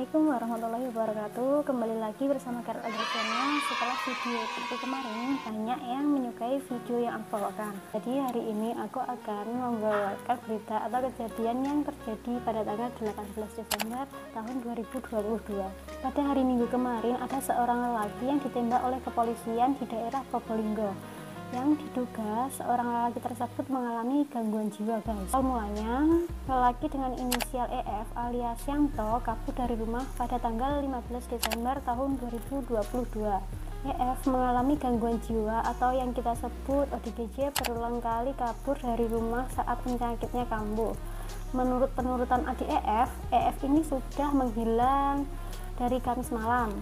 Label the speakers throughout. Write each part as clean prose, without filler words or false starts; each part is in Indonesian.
Speaker 1: Assalamualaikum warahmatullahi wabarakatuh. Kembali lagi bersama Carol Agri Channel. Setelah video itu kemarin banyak yang menyukai video yang aku bawakan. Jadi hari ini aku akan membawakan berita atau kejadian yang terjadi pada tanggal 18 Desember tahun 2022. Pada hari Minggu kemarin ada seorang lelaki yang ditembak oleh kepolisian di daerah Probolinggo, yang diduga seorang lelaki tersebut mengalami gangguan jiwa, guys. Awal mulanya, lelaki dengan inisial EF alias Yanto kabur dari rumah pada tanggal 15 Desember tahun 2022. EF mengalami gangguan jiwa atau yang kita sebut ODGJ berulang kali kabur dari rumah saat penyakitnya kambuh. Menurut penurutan adik EF ini sudah menghilang dari Kamis malam.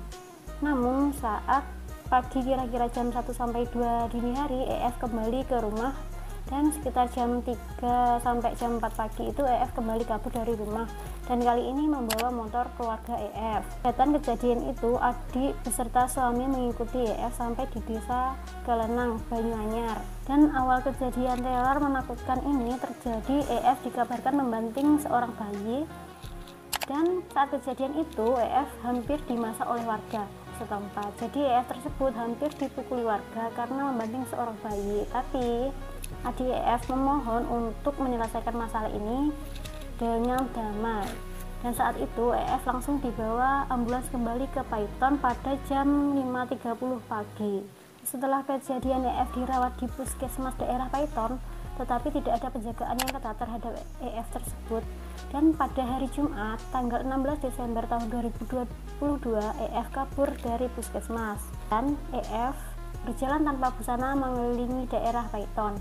Speaker 1: Namun saat pagi kira-kira jam 1-2 dini hari EF kembali ke rumah, dan sekitar jam 3 sampai jam 4 pagi itu EF kembali kabur dari rumah, dan kali ini membawa motor keluarga EF. Datang kejadian itu, adik beserta suami mengikuti EF sampai di desa Galenang, Banyuanyar. Dan awal kejadian teror menakutkan ini terjadi, EF dikabarkan membanting seorang bayi, dan saat kejadian itu EF hampir dimasak oleh warga setempat. Jadi EF tersebut hampir dipukuli warga karena membanting seorang bayi. Tapi adik EF memohon untuk menyelesaikan masalah ini dengan damai. Dan saat itu EF langsung dibawa ambulans kembali ke Paiton pada jam 5.30 pagi. Setelah kejadian EF dirawat di puskesmas daerah Paiton, tetapi tidak ada penjagaan yang ketat terhadap EF tersebut. Dan pada hari Jumat tanggal 16 Desember tahun 2022 EF kabur dari puskesmas, dan EF berjalan tanpa busana mengelilingi daerah Paiton.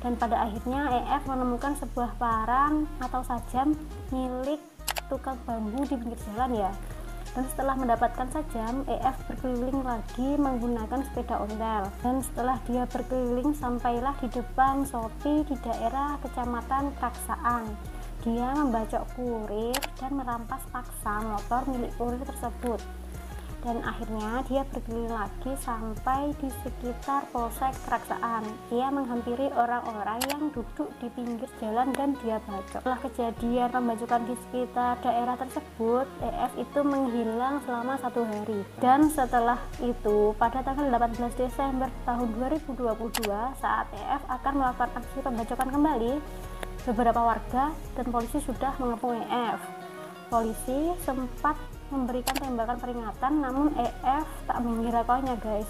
Speaker 1: Dan pada akhirnya EF menemukan sebuah parang atau sajam milik tukang bambu di pinggir jalan, ya. Dan setelah mendapatkan sajam, EF berkeliling lagi menggunakan sepeda ontel. Dan setelah dia berkeliling, sampailah di depan Shopee di daerah Kecamatan Kraksaan. Dia membacok kurir dan merampas paksa motor milik kurir tersebut. Dan akhirnya dia berkeliling lagi sampai di sekitar Polsek Kraksaan. Dia menghampiri orang-orang yang duduk di pinggir jalan dan dia bacok. Setelah kejadian pembacokan di sekitar daerah tersebut, EF itu menghilang selama 1 hari. Dan setelah itu, pada tanggal 18 Desember tahun 2022, saat EF akan melakukan aksi pembacokan kembali, beberapa warga dan polisi sudah mengepung EF. Polisi sempat memberikan tembakan peringatan, namun EF tak menghiraukannya, guys.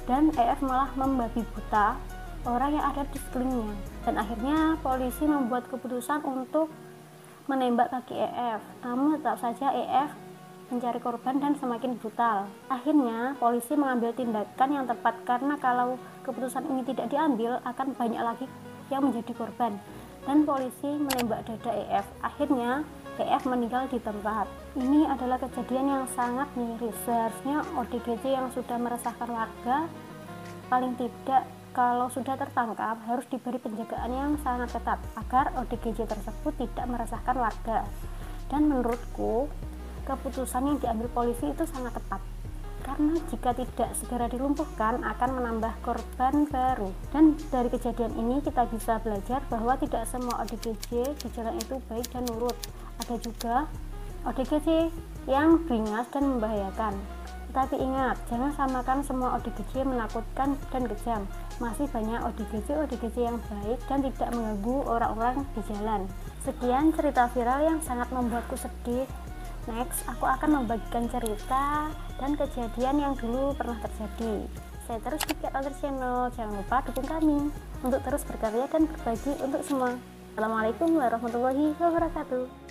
Speaker 1: Dan EF malah membabi buta orang yang ada di sekelilingnya. Dan akhirnya polisi membuat keputusan untuk menembak kaki EF. Namun tetap saja EF mencari korban dan semakin brutal. Akhirnya polisi mengambil tindakan yang tepat, karena kalau keputusan ini tidak diambil akan banyak lagi yang menjadi korban. Dan polisi menembak dada EF. Akhirnya EF meninggal di tempat. Ini adalah kejadian yang sangat miris. Seharusnya ODGJ yang sudah meresahkan warga, paling tidak kalau sudah tertangkap harus diberi penjagaan yang sangat ketat agar ODGJ tersebut tidak meresahkan warga. Dan menurutku keputusan yang diambil polisi itu sangat tepat, karena jika tidak segera dilumpuhkan akan menambah korban baru. Dan dari kejadian ini kita bisa belajar bahwa tidak semua ODGJ di jalan itu baik dan nurut. Ada juga ODGJ yang beringas dan membahayakan. Tetapi ingat, jangan samakan semua ODGJ menakutkan dan kejam. Masih banyak ODGJ yang baik dan tidak mengganggu orang-orang di jalan. Sekian cerita viral yang sangat membuatku sedih. Next, aku akan membagikan cerita dan kejadian yang dulu pernah terjadi. Saya terus di Carol Agri Channel. Jangan lupa dukung kami untuk terus berkarya dan berbagi untuk semua. Assalamualaikum warahmatullahi wabarakatuh.